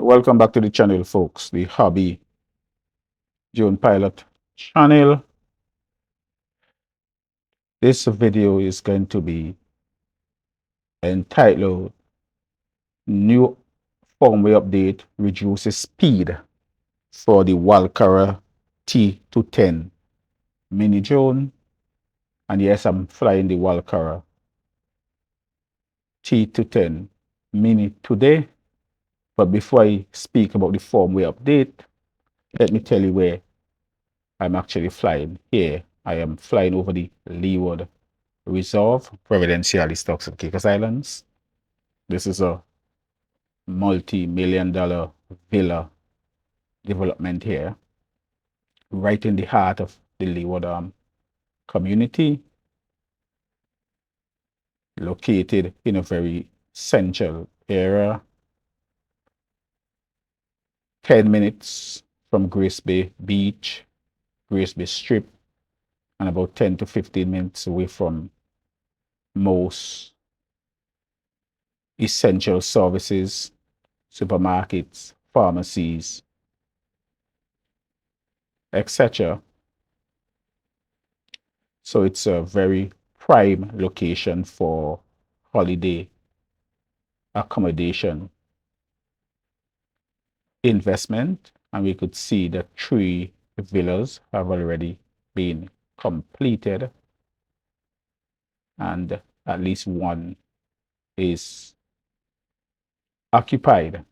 Welcome back to the channel, folks. The Hobby Drone Pilot channel. This video is going to be entitled New Firmware Update Reduces Speed for the Walkera T-210 mini drone. And yes, I'm flying the Walkera T-210 mini today. But before I speak about the firmware update, let me tell you where I'm actually flying. Here, I am flying over the Leeward Reserve, Providencial Stocks and Caicos Islands. This is a multi-million-dollar villa development here, right in the heart of the Leeward community, located in a very central area, 10 minutes from Grace Bay Beach, Grace Bay Strip, and about 10 to 15 minutes away from most essential services, supermarkets, pharmacies, etc. So it's a very prime location for holiday accommodation investment. And we could see that 3 villas have already been completed, and at least one is occupied.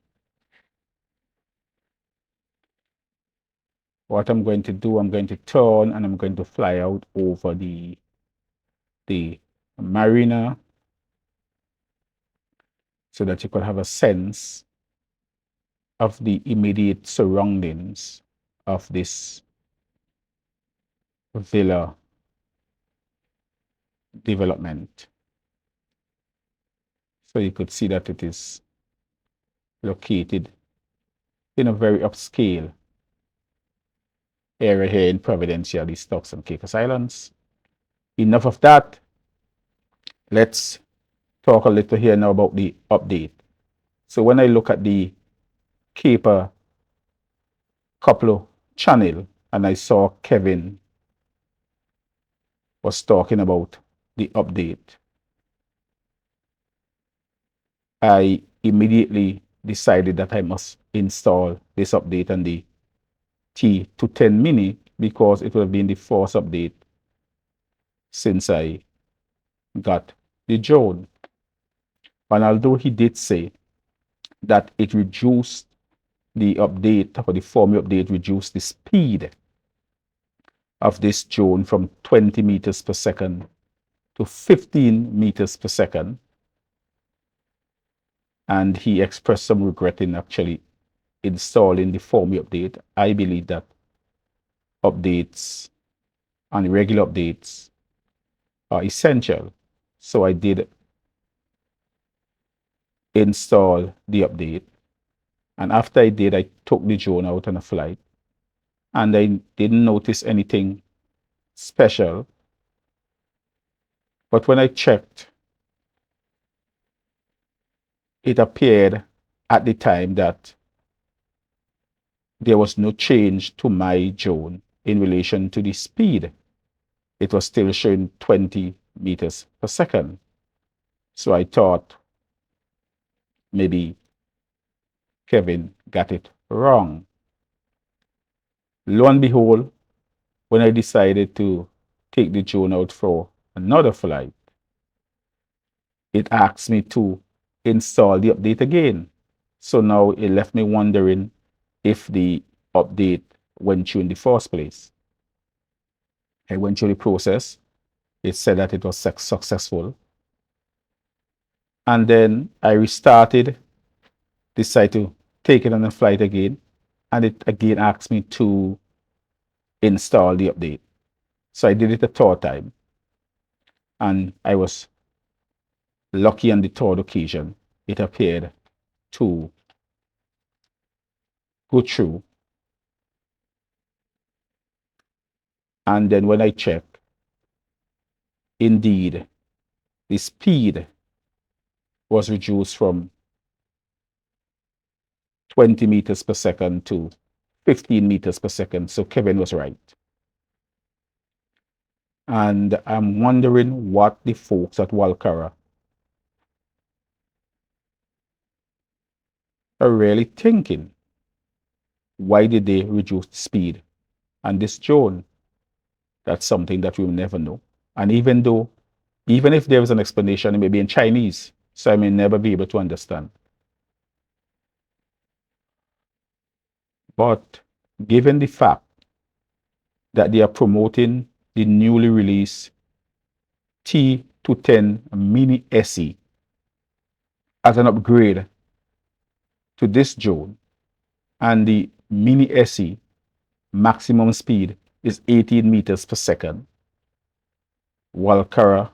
What I'm going to do, I'm going to turn and I'm going to fly out over the marina so that you could have a sense of the immediate surroundings of this villa development. So you could see that it is located in a very upscale area here in Providencial, the Stocks and Caicos Islands. Enough of that. Let's talk a little here now about the update. So when I look at the Caper couple channel and I saw Kevin was talking about the update, I immediately decided that I must install this update on the T-210 mini because it would have been the first update since I got the drone. And although he did say that it reduced the update, or the firmware update reduced the speed of this drone from 20 meters per second to 15 meters per second, and he expressed some regret in actually installing the firmware update, I believe that updates and regular updates are essential. So I did install the update, and after I did, I took the drone out on a flight, and I didn't notice anything special. But when I checked, it appeared at the time that there was no change to my drone in relation to the speed. It was still showing 20 meters per second. So I thought maybe Kevin got it wrong. Lo and behold, when I decided to take the drone out for another flight, it asked me to install the update again. So now it left me wondering if the update went through in the first place. I went through the process. It said that it was successful. And then I restarted, decided to take it on a flight again, and it again asked me to install the update. So I did it a third time, and I was lucky on the third occasion. It appeared to go through. And then when I checked, indeed, the speed was reduced from 20 meters per second to 15 meters per second. So Kevin was right. And I'm wondering what the folks at Walkera are really thinking. Why did they reduce the speed? And this drone, that's something that we'll never know. And even if there is an explanation, it may be in Chinese, so I may never be able to understand. But given the fact that they are promoting the newly released T-210 Mini SE as an upgrade to this drone, and the Mini SE maximum speed is 18 meters per second, Walkera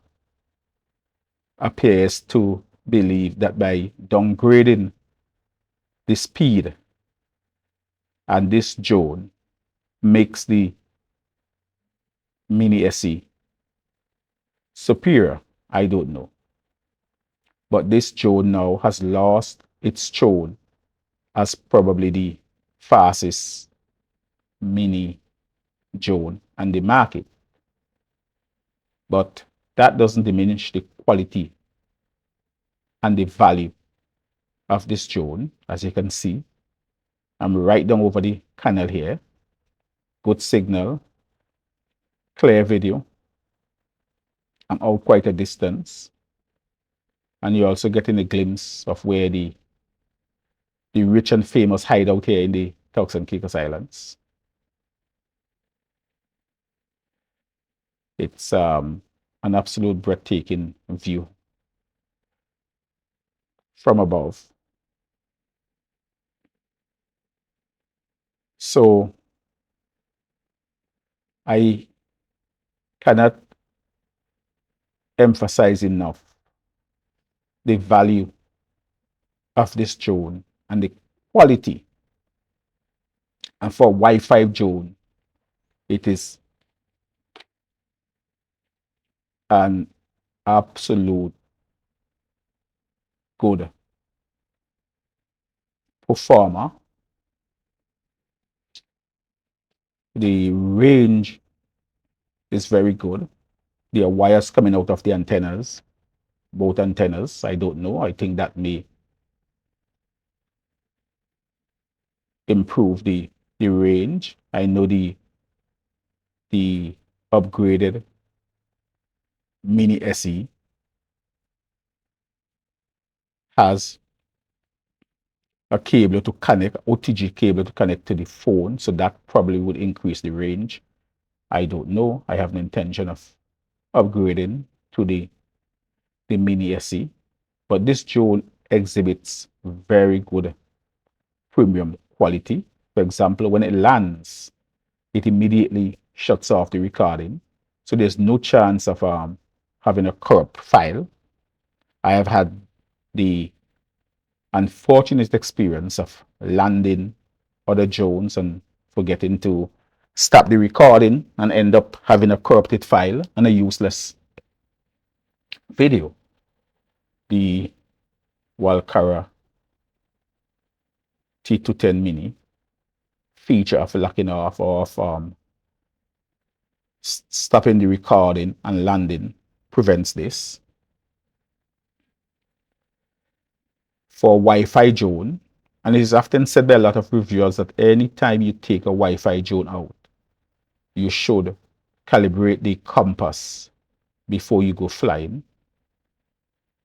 appears to believe that by downgrading the speed, and this drone makes the Mini SE superior. I don't know. But this drone now has lost its throne as probably the fastest mini drone on the market. But that doesn't diminish the quality and the value of this drone. As you can see, I'm right down over the canal here. Good signal, clear video. I'm out quite a distance. And you're also getting a glimpse of where the rich and famous hideout here in the Turks and Caicos Islands. It's an absolute breathtaking view from above. So I cannot emphasize enough the value of this drone and the quality. And for Wi-Fi drone, it is an absolute good performer. The range is very good. There are wires coming out of the antennas, both antennas. I don't know. I think that may improve the range. I know the upgraded Mini SE has a cable to connect, OTG cable to connect to the phone, so that probably would increase the range. I don't know. I have no intention of upgrading to the Mini SE, but this drone exhibits very good premium quality. For example, when it lands, it immediately shuts off the recording, so there's no chance of having a corrupt file. I have had the unfortunate experience of landing other drones and forgetting to stop the recording and end up having a corrupted file and a useless video. The Walkera T-210 Mini feature of locking off or of stopping the recording and landing prevents this. For Wi-Fi drone, and it is often said by a lot of reviewers that anytime you take a Wi-Fi drone out, you should calibrate the compass before you go flying.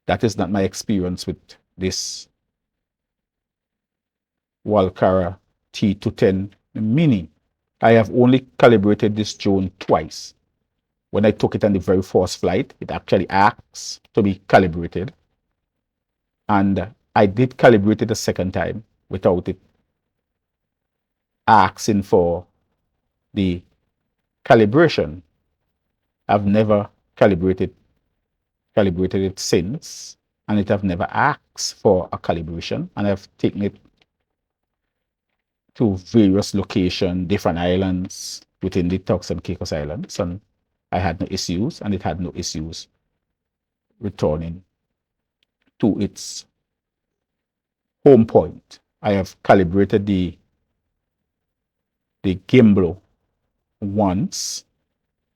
That is not my experience with this Walkera T-210 Mini. I have only calibrated this drone twice. When I took it on the very first flight, it actually asks to be calibrated. And I did calibrate it a second time without it asking for the calibration. I've never calibrated it since, and it have never asked for a calibration. And I've taken it to various locations, different islands within the Turks and Caicos Islands, and I had no issues, and it had no issues returning to its home point I have calibrated the gimbal once.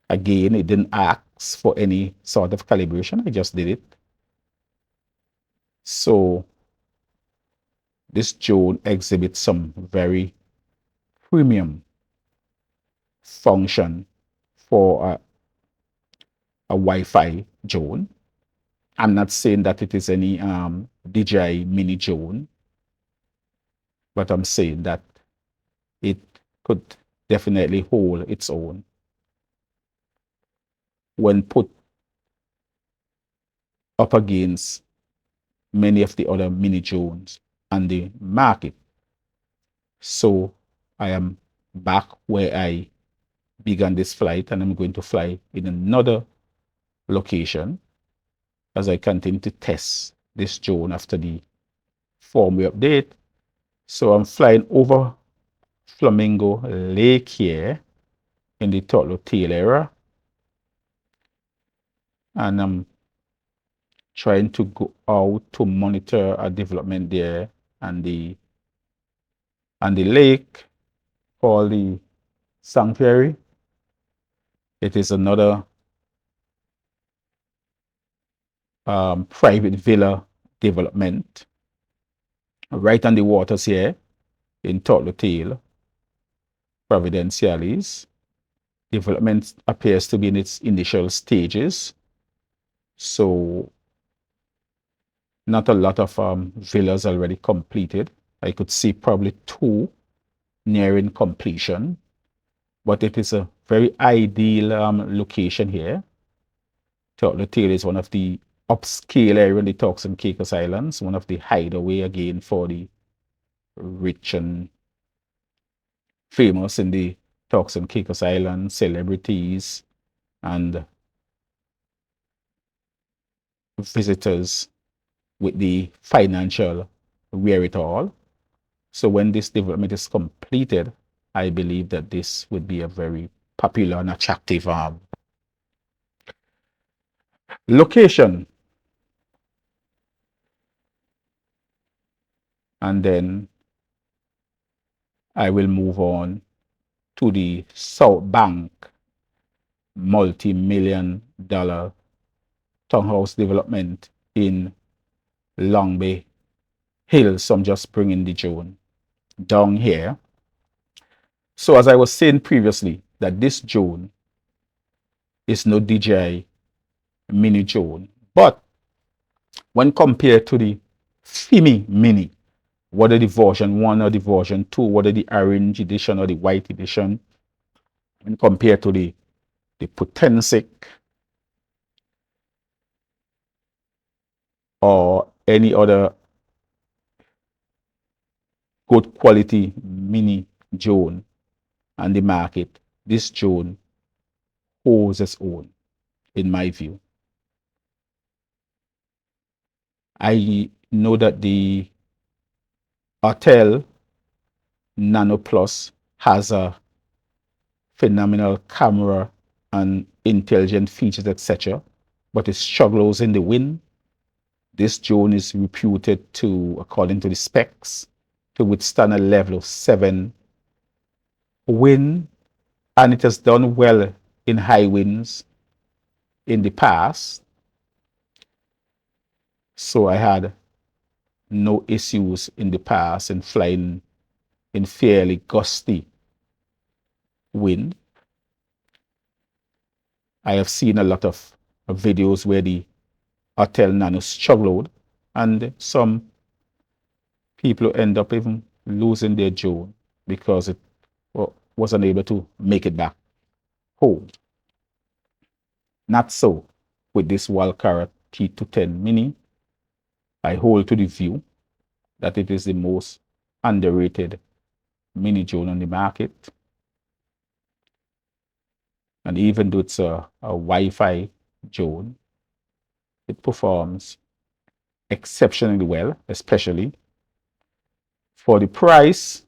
Again, it didn't ask for any sort of calibration. I just did it. So this drone exhibits some very premium function for a Wi-Fi drone. I'm not saying that it is any DJI mini drone, but I'm saying that it could definitely hold its own when put up against many of the other mini drones on the market. So I am back where I began this flight, and I'm going to fly in another location as I continue to test this drone after the firmware update. So I'm flying over Flamingo Lake here in the Totlo tail area, and I'm trying to go out to monitor a development there and the lake called the Sanctuary. It is another private villa development right on the waters here in Totlo Tail, Providenciales. Development appears to be in its initial stages, so not a lot of villas already completed. I could see probably 2 nearing completion, but it is a very ideal location here. Totlo Tail is one of the upscale area in the Turks and Caicos Islands, one of the hideaway again for the rich and famous in the Turks and Caicos Islands, celebrities and visitors with the financial wherewithal. So when this development is completed, I believe that this would be a very popular and attractive location. And then I will move on to the South Bank multi-million-dollar townhouse development in Long Bay Hills. So I'm just bringing the drone down here. So as I was saying previously, that this drone is no DJI mini drone, but when compared to the Fimi Mini, whether the version 1 or the version 2, whether the orange edition or the white edition, when compared to the Potensic or any other good quality mini drone on the market, this drone holds its own, in my view. I know that the Autel Nano Plus has a phenomenal camera and intelligent features, etc., but it struggles in the wind. This drone is reputed to, according to the specs, to withstand a level of 7 wind, and it has done well in high winds in the past. So I had no issues in the past in flying in fairly gusty wind. I have seen a lot of videos where the Autel Nano struggled, and some people end up even losing their drone because it was unable to make it back home. Not so with this Walkera T-210 Mini. I hold to the view that it is the most underrated mini drone on the market. And even though it's a Wi-Fi drone, it performs exceptionally well, especially for the price.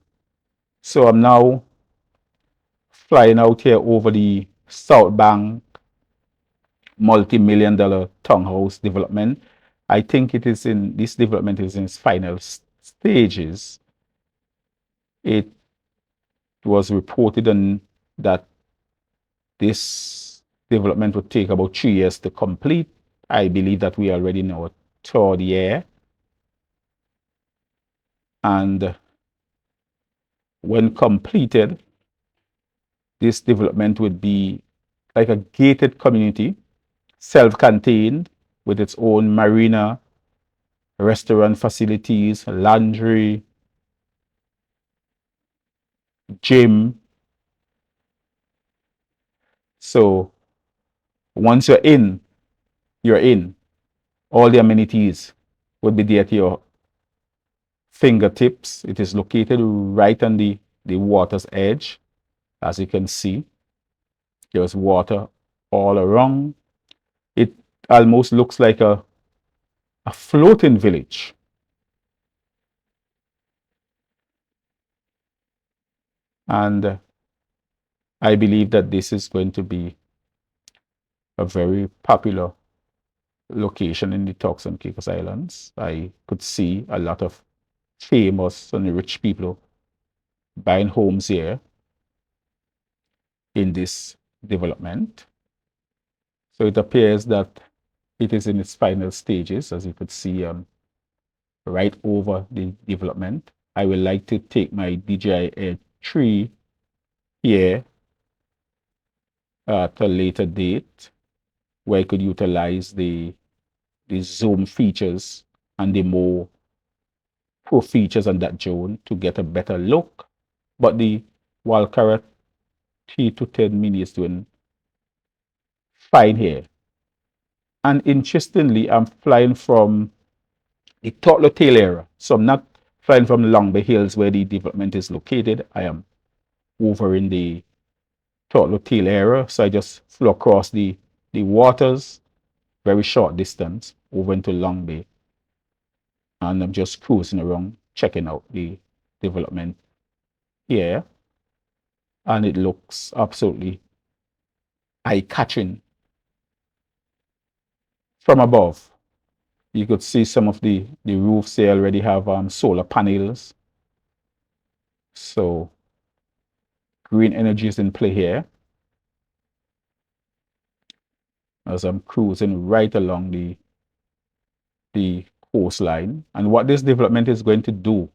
So I'm now flying out here over the South Bank multi-million-dollar townhouse development. I think it is in this development is in its final stages. It was reported that this development would take about 3 years to complete. I believe that we already know a third year. And when completed, this development would be like a gated community, self-contained, with its own marina, restaurant facilities, laundry, gym. So once you're in. All the amenities would be there at your fingertips. It is located right on the water's edge. As you can see, there's water all around. It almost looks like a floating village. And I believe that this is going to be a very popular location in the Turks and Caicos Islands. I could see a lot of famous and rich people buying homes here in this development. So it appears that it is in its final stages, as you could see right over the development. I would like to take my DJI Air 3 here at a later date where I could utilize the zoom features and the more pro features on that drone to get a better look. But the Walkera T-210 Mini is doing fine here. And interestingly, I'm flying from the Toddler Tail area. So I'm not flying from Long Bay Hills where the development is located. I am over in the Toddler Tail area. So I just flew across the waters, very short distance, over into Long Bay. And I'm just cruising around, checking out the development here. And it looks absolutely eye-catching from above. You could see some of the roofs they already have solar panels. So green energy is in play here as I'm cruising right along the coastline. And what this development is going to do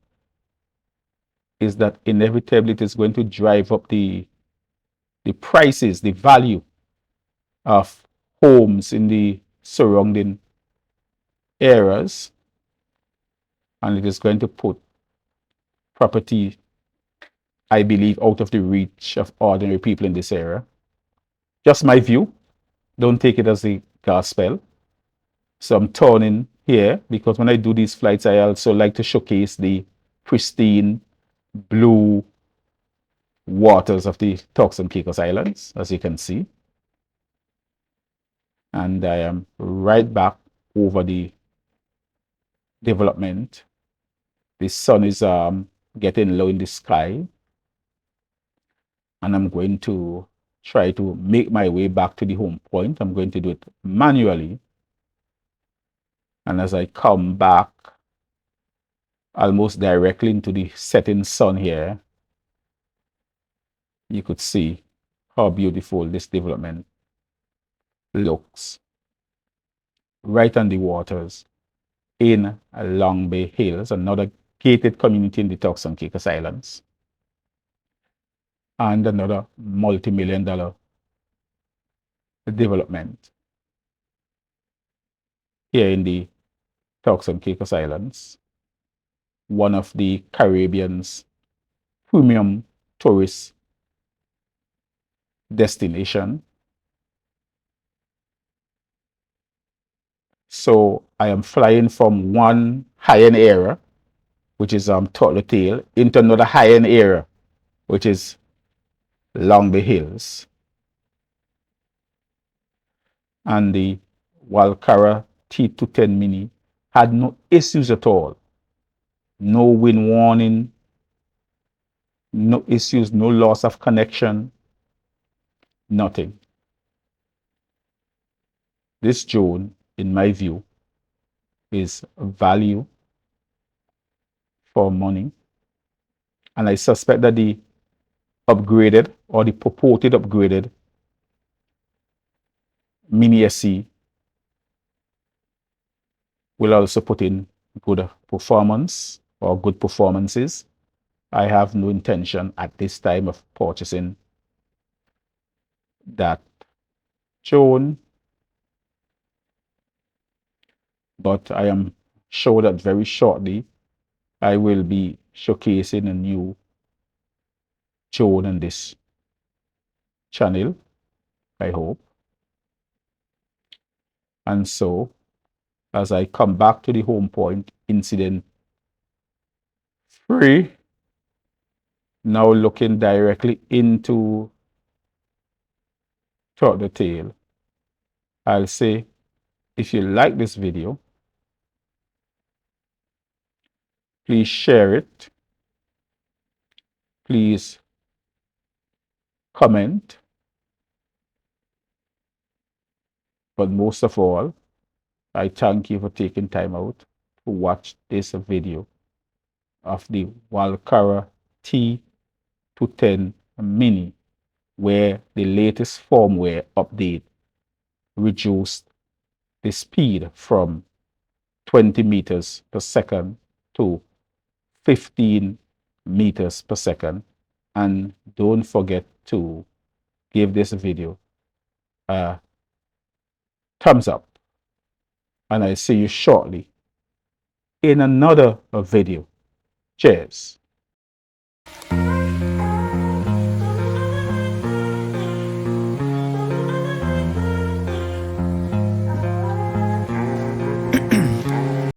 is that inevitably it is going to drive up the prices, the value of homes in the surrounding areas. And it is going to put property, I believe, out of the reach of ordinary people in this area. Just my view. Don't take it as a gospel. So I'm turning here because when I do these flights, I also like to showcase the pristine blue waters of the Turks and Caicos Islands, as you can see. And I am right back over the development. The sun is getting low in the sky. And I'm going to try to make my way back to the home point. I'm going to do it manually. And as I come back almost directly into the setting sun here, you could see how beautiful this development looks right on the waters in Long Bay Hills, another gated community in the Turks and Caicos Islands, and another multi-million-dollar development here in the Turks and Caicos Islands, one of the Caribbean's premium tourist destination. So I am flying from one high-end area, which is Toddler Tail, into another high-end area, which is Long Bay Hills. And the Walkera T-210 Mini had no issues at all. No wind warning, no issues, no loss of connection, nothing. This drone, in my view, is value for money. And I suspect that the upgraded or the purported upgraded Mini SE will also put in good performance or good performances. I have no intention at this time of purchasing that drone, but I am sure that very shortly I will be showcasing a new drone on this channel, I hope. And so, as I come back to the home point, incident 3, now looking directly into Throughout the Tail, I'll say, if you like this video, please share it, please comment, but most of all, I thank you for taking time out to watch this video of the Walkera T-210 Mini, where the latest firmware update reduced the speed from 20 meters per second to 15 meters per second. And don't forget to give this video a thumbs up. And I'll see you shortly in another video. Cheers.